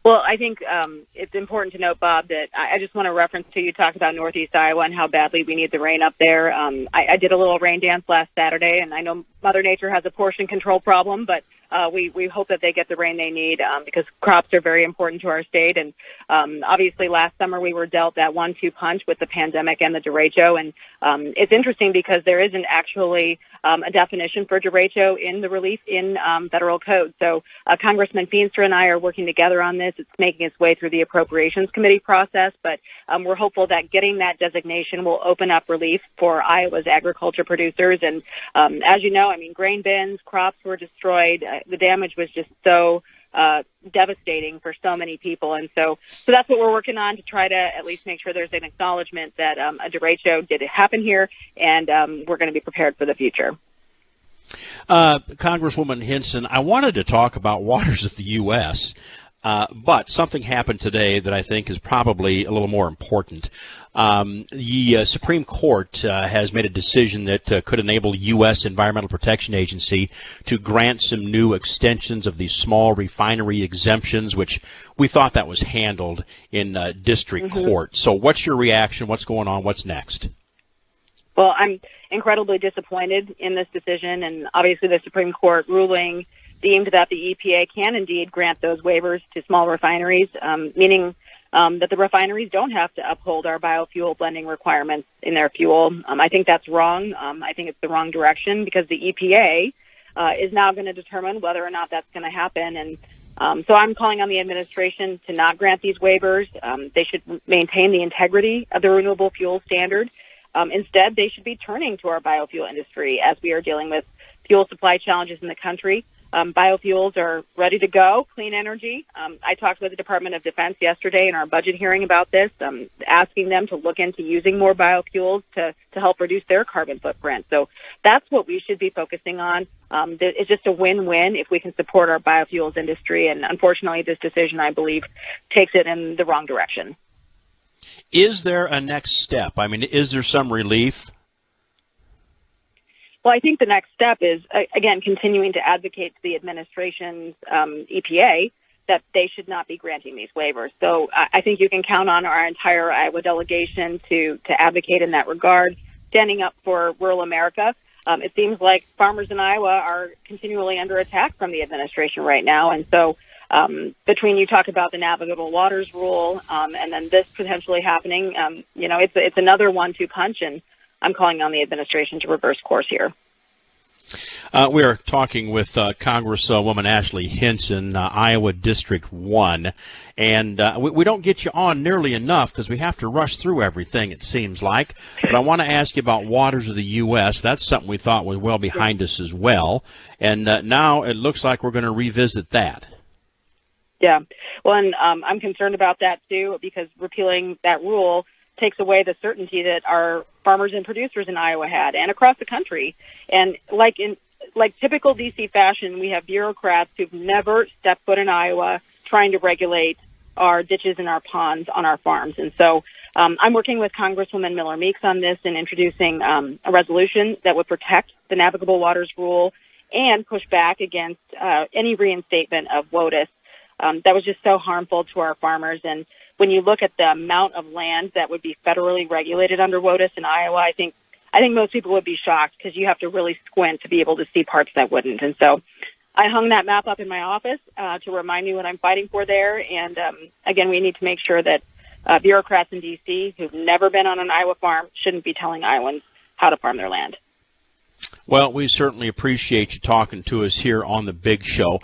Well, I think it's important to note, Bob, that I just want to reference to you talk about Northeast Iowa and how badly we need the rain up there. I did a little rain dance last Saturday, and I know Mother Nature has a portion control problem, but we hope that they get the rain they need because crops are very important to our state. And obviously last summer we were dealt that 1-2 punch with the pandemic and the derecho. And it's interesting because there isn't actually a definition for derecho in the relief in federal code. So Congressman Feenstra and I are working together on this. It's making its way through the Appropriations Committee process, but we're hopeful that getting that designation will open up relief for Iowa's agriculture producers. And as you know, I mean, grain bins, crops were destroyed. The damage was just so devastating for so many people. And so that's what we're working on to try to at least make sure there's an acknowledgement that a derecho did happen here, and we're going to be prepared for the future. Congresswoman Hinson, I wanted to talk about waters of the U.S., but something happened today that I think is probably a little more important. The Supreme Court has made a decision that could enable U.S. Environmental Protection Agency to grant some new extensions of these small refinery exemptions, which we thought that was handled in district court. So what's your reaction? What's going on? What's next? Well, I'm incredibly disappointed in this decision, and obviously the Supreme Court ruling deemed that the EPA can indeed grant those waivers to small refineries, meaning that the refineries don't have to uphold our biofuel blending requirements in their fuel. I think that's wrong. I think it's the wrong direction because the EPA is now going to determine whether or not that's going to happen. And so I'm calling on the administration to not grant these waivers. They should maintain the integrity of the renewable fuel standard. Instead, they should be turning to our biofuel industry as we are dealing with fuel supply challenges in the country. Biofuels are ready to go, clean energy. I talked with the Department of Defense yesterday in our budget hearing about this, asking them to look into using more biofuels to help reduce their carbon footprint. So that's what we should be focusing on. It's just a win-win if we can support our biofuels industry. And unfortunately, this decision, I believe, takes it in the wrong direction. Is there a next step? I mean, is there some relief? Well, I think the next step is, again, continuing to advocate to the administration's EPA that they should not be granting these waivers. So I think you can count on our entire Iowa delegation to advocate in that regard, standing up for rural America. It seems like farmers in Iowa are continually under attack from the administration right now. And so between you talk about the navigable waters rule and then this potentially happening, it's another 1-2 punch, and I'm calling on the administration to reverse course here. We are talking with Congresswoman Ashley Hinson, Iowa District 1, and we don't get you on nearly enough because we have to rush through everything, it seems like. But I want to ask you about waters of the U.S. That's something we thought was well behind us as well, and now it looks like we're going to revisit that. Yeah, well, and I'm concerned about that, too, because repealing that rule takes away the certainty that our farmers and producers in Iowa had and across the country. And like typical D.C. fashion, we have bureaucrats who've never stepped foot in Iowa trying to regulate our ditches and our ponds on our farms. And so I'm working with Congresswoman Miller Meeks on this and introducing a resolution that would protect the navigable waters rule and push back against any reinstatement of WOTUS. That was just so harmful to our farmers. And when you look at the amount of land that would be federally regulated under WOTUS in Iowa, I think most people would be shocked because you have to really squint to be able to see parts that wouldn't. And so I hung that map up in my office to remind me what I'm fighting for there. And again, we need to make sure that bureaucrats in D.C. who've never been on an Iowa farm shouldn't be telling Iowans how to farm their land. Well, we certainly appreciate you talking to us here on The Big Show.